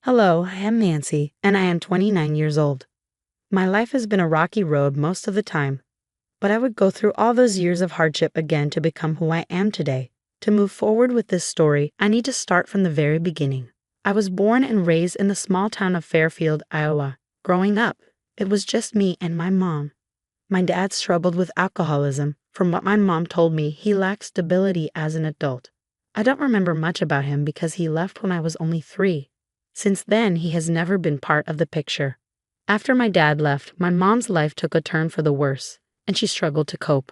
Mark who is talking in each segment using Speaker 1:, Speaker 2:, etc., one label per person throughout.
Speaker 1: Hello, I am Nancy, and I am 29 years old. My life has been a rocky road most of the time, but I would go through all those years of hardship again to become who I am today. To move forward with this story, I need to start from the very beginning. I was born and raised in the small town of Fairfield, Iowa. Growing up, it was just me and my mom. My dad struggled with alcoholism. From what my mom told me, he lacked stability as an adult. I don't remember much about him because he left when I was only 3. Since then, he has never been part of the picture. After my dad left, my mom's life took a turn for the worse, and she struggled to cope.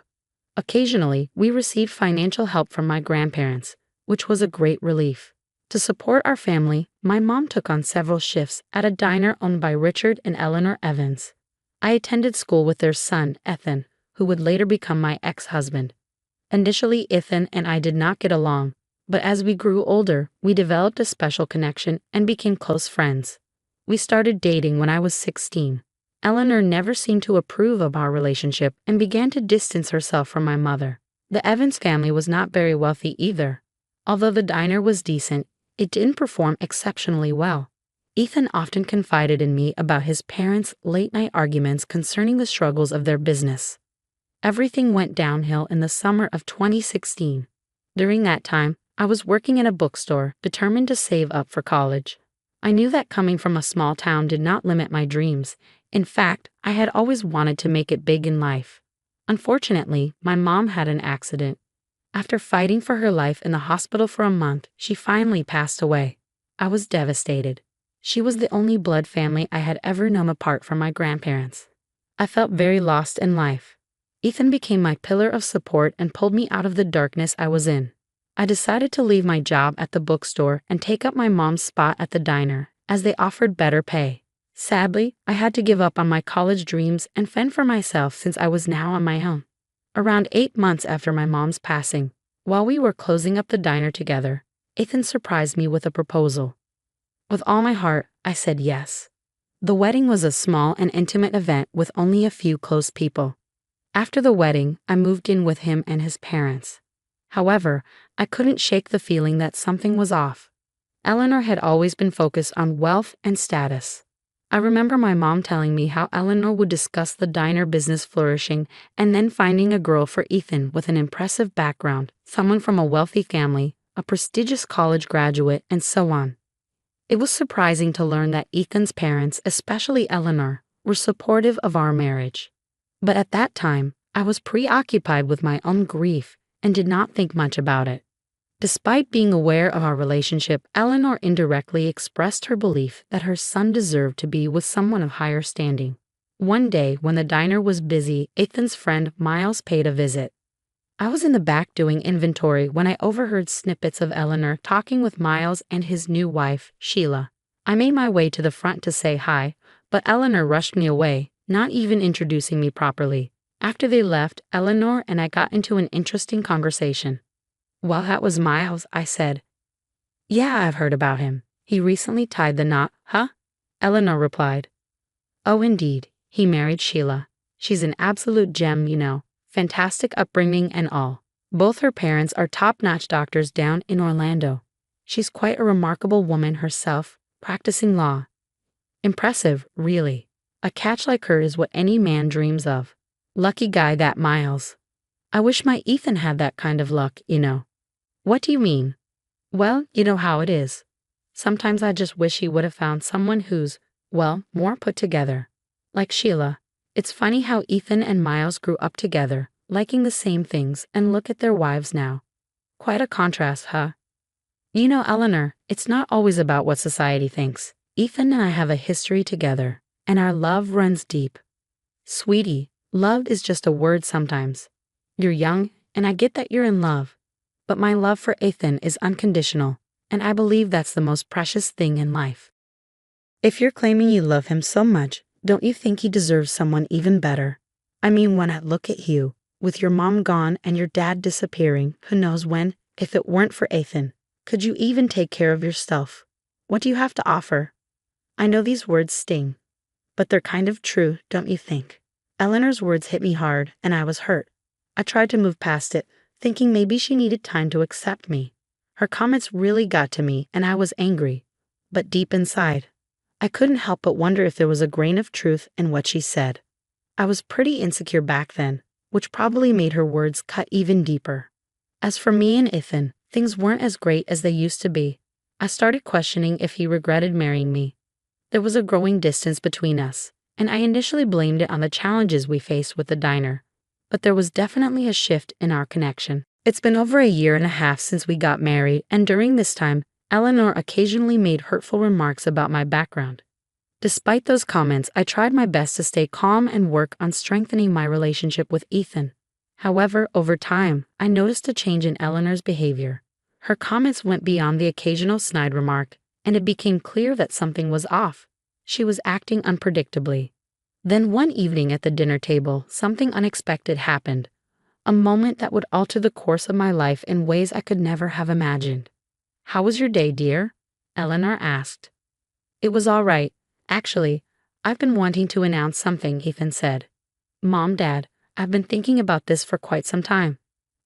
Speaker 1: Occasionally, we received financial help from my grandparents, which was a great relief. To support our family, my mom took on several shifts at a diner owned by Richard and Eleanor Evans. I attended school with their son, Ethan, who would later become my ex-husband. Initially, Ethan and I did not get along, but as we grew older, we developed a special connection and became close friends. We started dating when I was 16. Eleanor never seemed to approve of our relationship and began to distance herself from my mother. The Evans family was not very wealthy either. Although the diner was decent, it didn't perform exceptionally well. Ethan often confided in me about his parents' late-night arguments concerning the struggles of their business. Everything went downhill in the summer of 2016. During that time, I was working in a bookstore, determined to save up for college. I knew that coming from a small town did not limit my dreams. In fact, I had always wanted to make it big in life. Unfortunately, my mom had an accident. After fighting for her life in the hospital for a month, she finally passed away. I was devastated. She was the only blood family I had ever known apart from my grandparents. I felt very lost in life. Ethan became my pillar of support and pulled me out of the darkness I was in. I decided to leave my job at the bookstore and take up my mom's spot at the diner, as they offered better pay. Sadly, I had to give up on my college dreams and fend for myself since I was now on my own. Around 8 months after my mom's passing, while we were closing up the diner together, Ethan surprised me with a proposal. With all my heart, I said yes. The wedding was a small and intimate event with only a few close people. After the wedding, I moved in with him and his parents. However, I couldn't shake the feeling that something was off. Eleanor had always been focused on wealth and status. I remember my mom telling me how Eleanor would discuss the diner business flourishing and then finding a girl for Ethan with an impressive background, someone from a wealthy family, a prestigious college graduate, and so on. It was surprising to learn that Ethan's parents, especially Eleanor, were supportive of our marriage. But at that time, I was preoccupied with my own grief and did not think much about it. Despite being aware of our relationship, Eleanor indirectly expressed her belief that her son deserved to be with someone of higher standing. One day, when the diner was busy, Ethan's friend Miles paid a visit. I was in the back doing inventory when I overheard snippets of Eleanor talking with Miles and his new wife, Sheila. I made my way to the front to say hi, but Eleanor rushed me away, not even introducing me properly. After they left, Eleanor and I got into an interesting conversation. "Well, that was Miles," I said. "Yeah, I've heard about him. He recently tied the knot, huh?" Eleanor replied. "Oh, indeed. He married Sheila. She's an absolute gem, you know. Fantastic upbringing and all. Both her parents are top-notch doctors down in Orlando. She's quite a remarkable woman herself, practicing law. Impressive, really. A catch like her is what any man dreams of. Lucky guy, that Miles. I wish my Ethan had that kind of luck, you know." "What do you mean?" "Well, you know how it is. Sometimes I just wish he would have found someone who's, well, more put together. Like Sheila. It's funny how Ethan and Miles grew up together, liking the same things, and look at their wives now. Quite a contrast, huh?" "You know, Eleanor, it's not always about what society thinks. Ethan and I have a history together, and our love runs deep. Sweetie, love is just a word sometimes. You're young, and I get that you're in love. But my love for Ethan is unconditional, and I believe that's the most precious thing in life. If you're claiming you love him so much, don't you think he deserves someone even better? I mean, when I look at you, with your mom gone and your dad disappearing, who knows when, if it weren't for Ethan, could you even take care of yourself? What do you have to offer?" I know these words sting, but they're kind of true, don't you think? Eleanor's words hit me hard, and I was hurt. I tried to move past it, thinking maybe she needed time to accept me. Her comments really got to me, and I was angry. but deep inside, I couldn't help but wonder if there was a grain of truth in what she said. I was pretty insecure back then, which probably made her words cut even deeper. As for me and Ethan, things weren't as great as they used to be. I started questioning if he regretted marrying me. There was a growing distance between us, and I initially blamed it on the challenges we faced with the diner. But there was definitely a shift in our connection. It's been over a year and a half since we got married, and during this time, Eleanor occasionally made hurtful remarks about my background. Despite those comments, I tried my best to stay calm and work on strengthening my relationship with Ethan. However, over time, I noticed a change in Eleanor's behavior. Her comments went beyond the occasional snide remark, and it became clear that something was off. She was acting unpredictably. Then one evening at the dinner table, something unexpected happened. A moment that would alter the course of my life in ways I could never have imagined. "How was your day, dear?" Eleanor asked. "It was all right. Actually, I've been wanting to announce something," Ethan said. "Mom, Dad, I've been thinking about this for quite some time.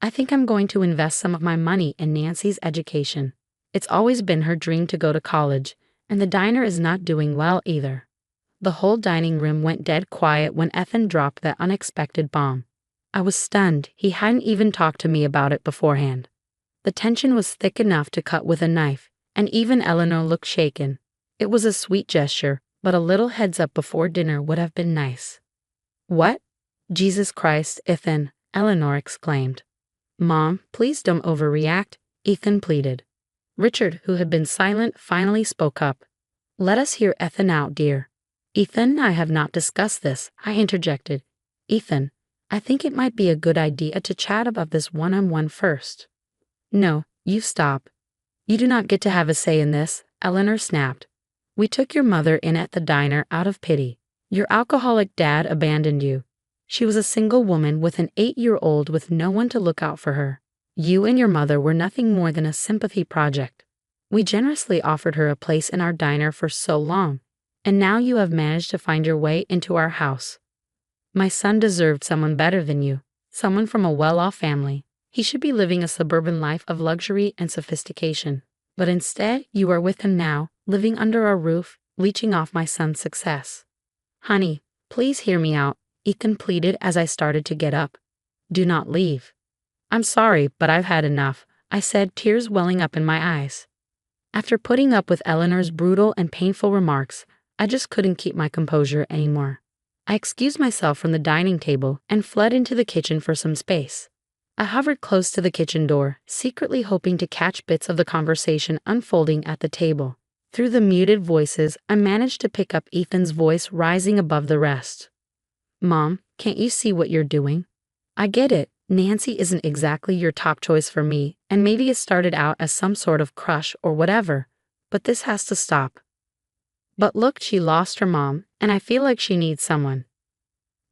Speaker 1: I think I'm going to invest some of my money in Nancy's education. It's always been her dream to go to college, and the diner is not doing well either." The whole dining room went dead quiet when Ethan dropped that unexpected bomb. I was stunned. He hadn't even talked to me about it beforehand. The tension was thick enough to cut with a knife, and even Eleanor looked shaken. It was a sweet gesture, but a little heads up before dinner would have been nice. "What? Jesus Christ, Ethan," Eleanor exclaimed. "Mom, please don't overreact," Ethan pleaded. Richard, who had been silent, finally spoke up. "Let us hear Ethan out, dear." "Ethan and I have not discussed this," I interjected. "Ethan, I think it might be a good idea to chat about this one-on-one first." "No, you stop. You do not get to have a say in this," Eleanor snapped. "We took your mother in at the diner out of pity. Your alcoholic dad abandoned you. She was a single woman with an 8-year-old with no one to look out for her. You and your mother were nothing more than a sympathy project. We generously offered her a place in our diner for so long, and now you have managed to find your way into our house. My son deserved someone better than you, someone from a well-off family. He should be living a suburban life of luxury and sophistication. But instead, you are with him now, living under our roof, leeching off my son's success." "Honey, please hear me out," Ethan pleaded as I started to get up. "Do not leave." "I'm sorry, but I've had enough," I said, tears welling up in my eyes. After putting up with Eleanor's brutal and painful remarks, I just couldn't keep my composure anymore. I excused myself from the dining table and fled into the kitchen for some space. I hovered close to the kitchen door, secretly hoping to catch bits of the conversation unfolding at the table. Through the muted voices, I managed to pick up Ethan's voice rising above the rest. "Mom, can't you see what you're doing? I get it. Nancy isn't exactly your top choice for me, and maybe it started out as some sort of crush or whatever, but this has to stop. But look, she lost her mom, and I feel like she needs someone.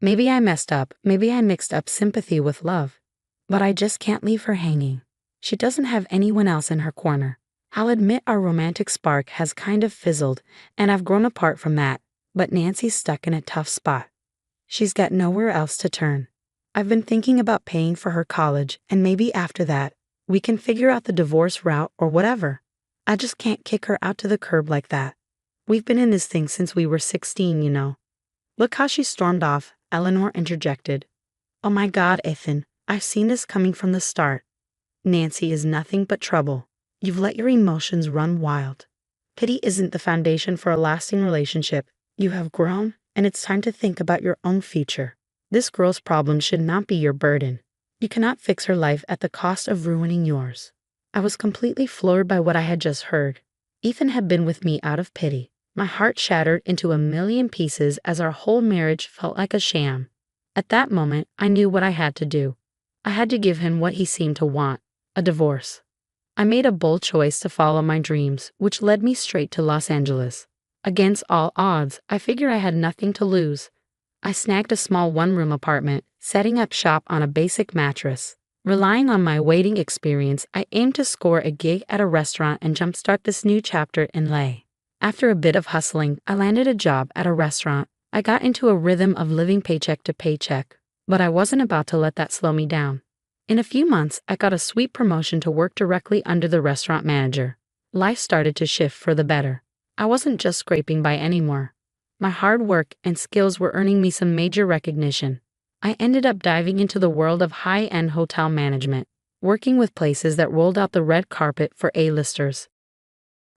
Speaker 1: Maybe I messed up, maybe I mixed up sympathy with love, but I just can't leave her hanging. She doesn't have anyone else in her corner. I'll admit our romantic spark has kind of fizzled, and I've grown apart from that, but Nancy's stuck in a tough spot. She's got nowhere else to turn. I've been thinking about paying for her college, and maybe after that, we can figure out the divorce route or whatever. I just can't kick her out to the curb like that. We've been in this thing since we were 16, you know." "Look how she stormed off," Eleanor interjected. "Oh my God, Ethan, I've seen this coming from the start. Nancy is nothing but trouble. You've let your emotions run wild. Pity isn't the foundation for a lasting relationship. You have grown, and it's time to think about your own future. This girl's problem should not be your burden. You cannot fix her life at the cost of ruining yours." I was completely floored by what I had just heard. Ethan had been with me out of pity. My heart shattered into a million pieces as our whole marriage felt like a sham. At that moment, I knew what I had to do. I had to give him what he seemed to want, a divorce. I made a bold choice to follow my dreams, which led me straight to Los Angeles. Against all odds, I figured I had nothing to lose. I snagged a small one-room apartment, setting up shop on a basic mattress. Relying on my waiting experience, I aimed to score a gig at a restaurant and jumpstart this new chapter in LA. After a bit of hustling, I landed a job at a restaurant. I got into a rhythm of living paycheck to paycheck, but I wasn't about to let that slow me down. In a few months, I got a sweet promotion to work directly under the restaurant manager. Life started to shift for the better. I wasn't just scraping by anymore. My hard work and skills were earning me some major recognition. I ended up diving into the world of high-end hotel management, working with places that rolled out the red carpet for A-listers.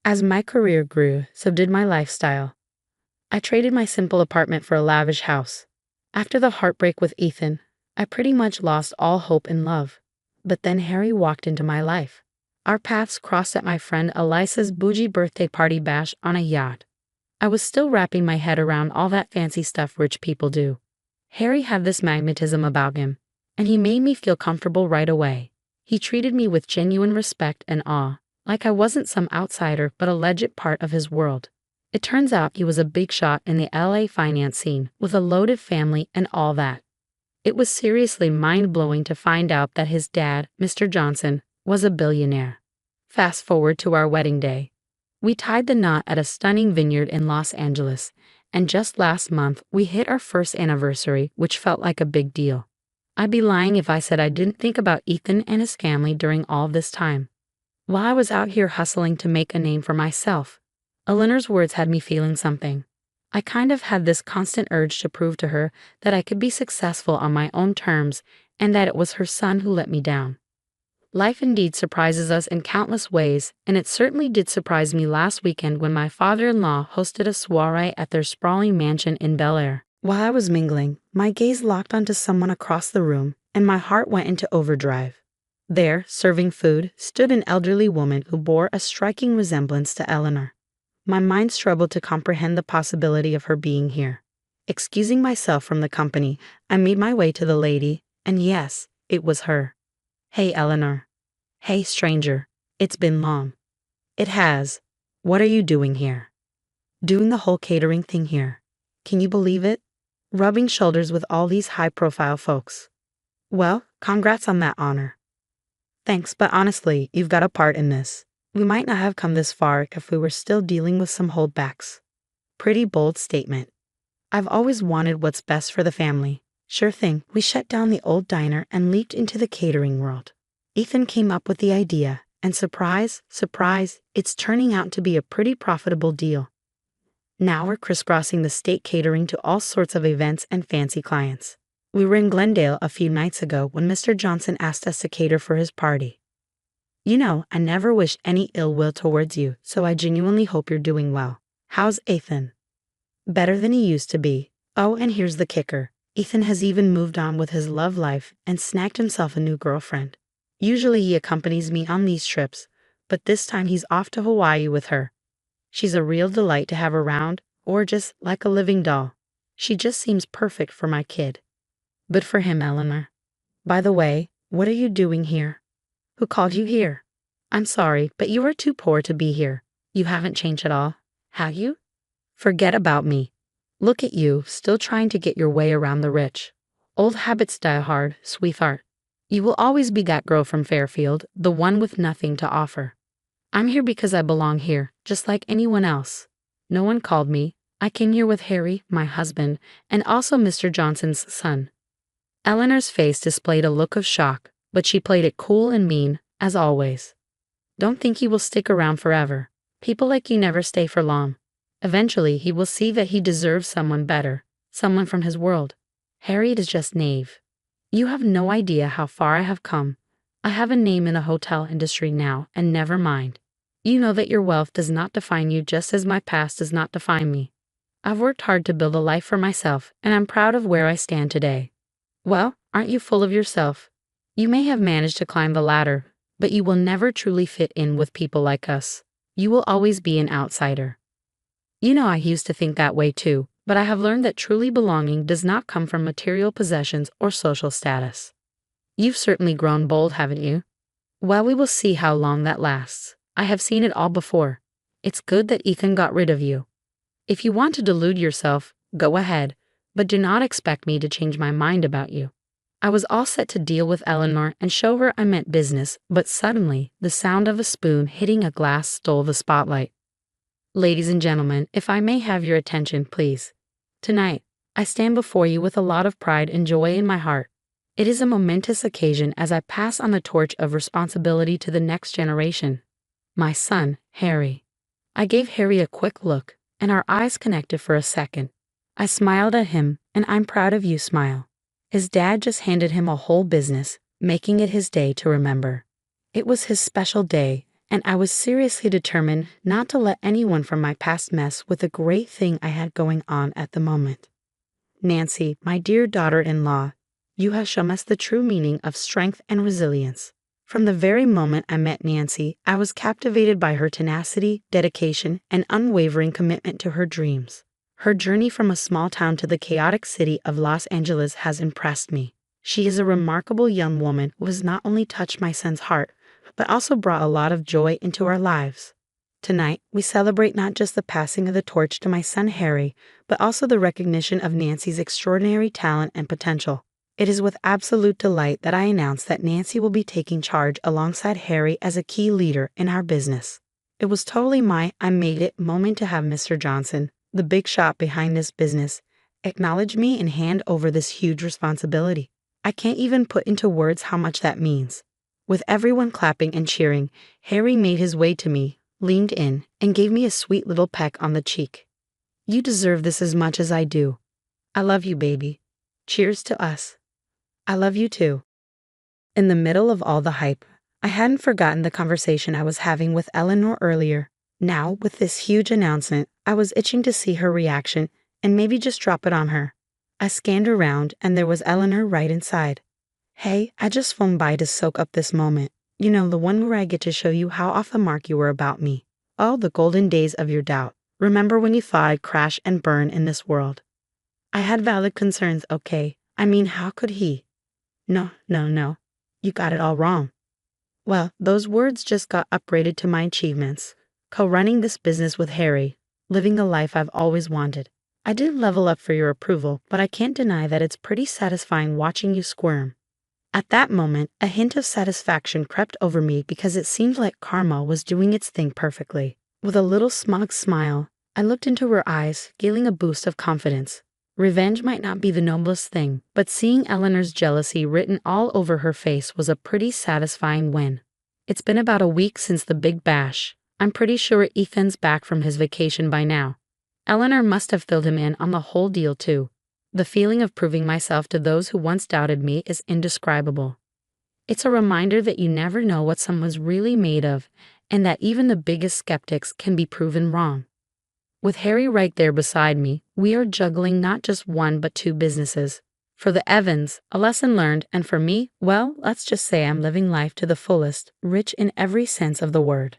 Speaker 1: As my career grew, so did my lifestyle. I traded my simple apartment for a lavish house. After the heartbreak with Ethan, I pretty much lost all hope in love. But then Harry walked into my life. Our paths crossed at my friend Elisa's bougie birthday party bash on a yacht. I was still wrapping my head around all that fancy stuff rich people do. Harry had this magnetism about him, and he made me feel comfortable right away. He treated me with genuine respect and awe, like I wasn't some outsider but a legit part of his world. It turns out he was a big shot in the LA finance scene, with a loaded family and all that. It was seriously mind-blowing to find out that his dad, Mr. Johnson, was a billionaire. Fast forward to our wedding day. We tied the knot at a stunning vineyard in Los Angeles, and just last month we hit our first anniversary, which felt like a big deal. I'd be lying if I said I didn't think about Ethan and his family during all this time. While I was out here hustling to make a name for myself, Eleanor's words had me feeling something. I kind of had this constant urge to prove to her that I could be successful on my own terms and that it was her son who let me down. Life indeed surprises us in countless ways, and it certainly did surprise me last weekend when my father-in-law hosted a soiree at their sprawling mansion in Bel Air. While I was mingling, my gaze locked onto someone across the room, and my heart went into overdrive. There, serving food, stood an elderly woman who bore a striking resemblance to Eleanor. My mind struggled to comprehend the possibility of her being here. Excusing myself from the company, I made my way to the lady, and yes, it was her. "Hey, Eleanor." "Hey, stranger. It's been long." "It has. What are you doing here?" "Doing the whole catering thing here. Can you believe it? Rubbing shoulders with all these high-profile folks." "Well, congrats on that honor." "Thanks, but honestly, you've got a part in this. We might not have come this far if we were still dealing with some holdbacks." Pretty bold statement. I've always wanted what's best for the family. Sure thing, we shut down the old diner and leaped into the catering world. Ethan came up with the idea, and surprise, surprise, it's turning out to be a pretty profitable deal. Now we're crisscrossing the state catering to all sorts of events and fancy clients. We were in Glendale a few nights ago when Mr. Johnson asked us to cater for his party. "You know, I never wish any ill will towards you, so I genuinely hope you're doing well. How's Ethan?" "Better than he used to be. Oh, and here's the kicker. Ethan has even moved on with his love life and snagged himself a new girlfriend. Usually he accompanies me on these trips, but this time he's off to Hawaii with her. She's a real delight to have around, or just like a living doll. She just seems perfect for my kid." "But for him, Eleanor. By the way, what are you doing here?" "Who called you here?" "I'm sorry, but you are too poor to be here. You haven't changed at all, have you?" "Forget about me. Look at you, still trying to get your way around the rich. Old habits die hard, sweetheart. You will always be that girl from Fairfield, the one with nothing to offer. I'm here because I belong here, just like anyone else. No one called me. I came here with Harry, my husband, and also Mr. Johnson's son." Eleanor's face displayed a look of shock, but she played it cool and mean, as always. "Don't think he will stick around forever. People like you never stay for long. Eventually, he will see that he deserves someone better, someone from his world. Harry is just naive. You have no idea how far I have come. I have a name in the hotel industry now, and never mind. You know that your wealth does not define you just as my past does not define me. I've worked hard to build a life for myself, and I'm proud of where I stand today." "Well, aren't you full of yourself? You may have managed to climb the ladder, but you will never truly fit in with people like us. You will always be an outsider." You know, I used to think that way too, but I have learned that truly belonging does not come from material possessions or social status. You've certainly grown bold, haven't you? Well, we will see how long that lasts. I have seen it all before. It's good that Ethan got rid of you. If you want to delude yourself, go ahead, but do not expect me to change my mind about you. I was all set to deal with Eleanor and show her I meant business, but suddenly, the sound of a spoon hitting a glass stole the spotlight. "Ladies and gentlemen, if I may have your attention, please. Tonight, I stand before you with a lot of pride and joy in my heart. It is a momentous occasion as I pass on the torch of responsibility to the next generation. My son, Harry. I gave Harry a quick look, and our eyes connected for a second. I smiled at him, and "I'm proud of you" smile. His dad just handed him a whole business, making it his day to remember. It was his special day, and I was seriously determined not to let anyone from my past mess with the great thing I had going on at the moment. Nancy, my dear daughter-in-law, you have shown us the true meaning of strength and resilience. From the very moment I met Nancy, I was captivated by her tenacity, dedication, and unwavering commitment to her dreams. Her journey from a small town to the chaotic city of Los Angeles has impressed me. She is a remarkable young woman who has not only touched my son's heart, but also brought a lot of joy into our lives. Tonight, we celebrate not just the passing of the torch to my son Harry, but also the recognition of Nancy's extraordinary talent and potential. It is with absolute delight that I announce that Nancy will be taking charge alongside Harry as a key leader in our business. It was totally my "I made it" moment to have Mr. Johnson, the big shot behind this business, acknowledge me and hand over this huge responsibility. I can't even put into words how much that means. With everyone clapping and cheering, Harry made his way to me, leaned in, and gave me a sweet little peck on the cheek. "You deserve this as much as I do. I love you, baby. Cheers to us." "I love you too." In the middle of all the hype, I hadn't forgotten the conversation I was having with Eleanor earlier. Now, with this huge announcement, I was itching to see her reaction and maybe just drop it on her. I scanned around, and there was Eleanor right inside. "Hey, I just phoned by to soak up this moment. You know, the one where I get to show you how off the mark you were about me. Oh, the golden days of your doubt. Remember when you thought I'd crash and burn in this world?" I had valid concerns, okay? I mean, how could he? No. You got it all wrong. Well, those words just got upgraded to my achievements. Co-running this business with Harry, living the life I've always wanted. I didn't level up for your approval, but I can't deny that it's pretty satisfying watching you squirm. At that moment, a hint of satisfaction crept over me because it seemed like karma was doing its thing perfectly. With a little smug smile, I looked into her eyes, gaining a boost of confidence. Revenge might not be the noblest thing, but seeing Eleanor's jealousy written all over her face was a pretty satisfying win. It's been about a week since the big bash. I'm pretty sure Ethan's back from his vacation by now. Eleanor must have filled him in on the whole deal too. The feeling of proving myself to those who once doubted me is indescribable. It's a reminder that you never know what someone's really made of, and that even the biggest skeptics can be proven wrong. With Harry right there beside me, we are juggling not just one but two businesses. For the Evans, a lesson learned, and for me, well, let's just say I'm living life to the fullest, rich in every sense of the word.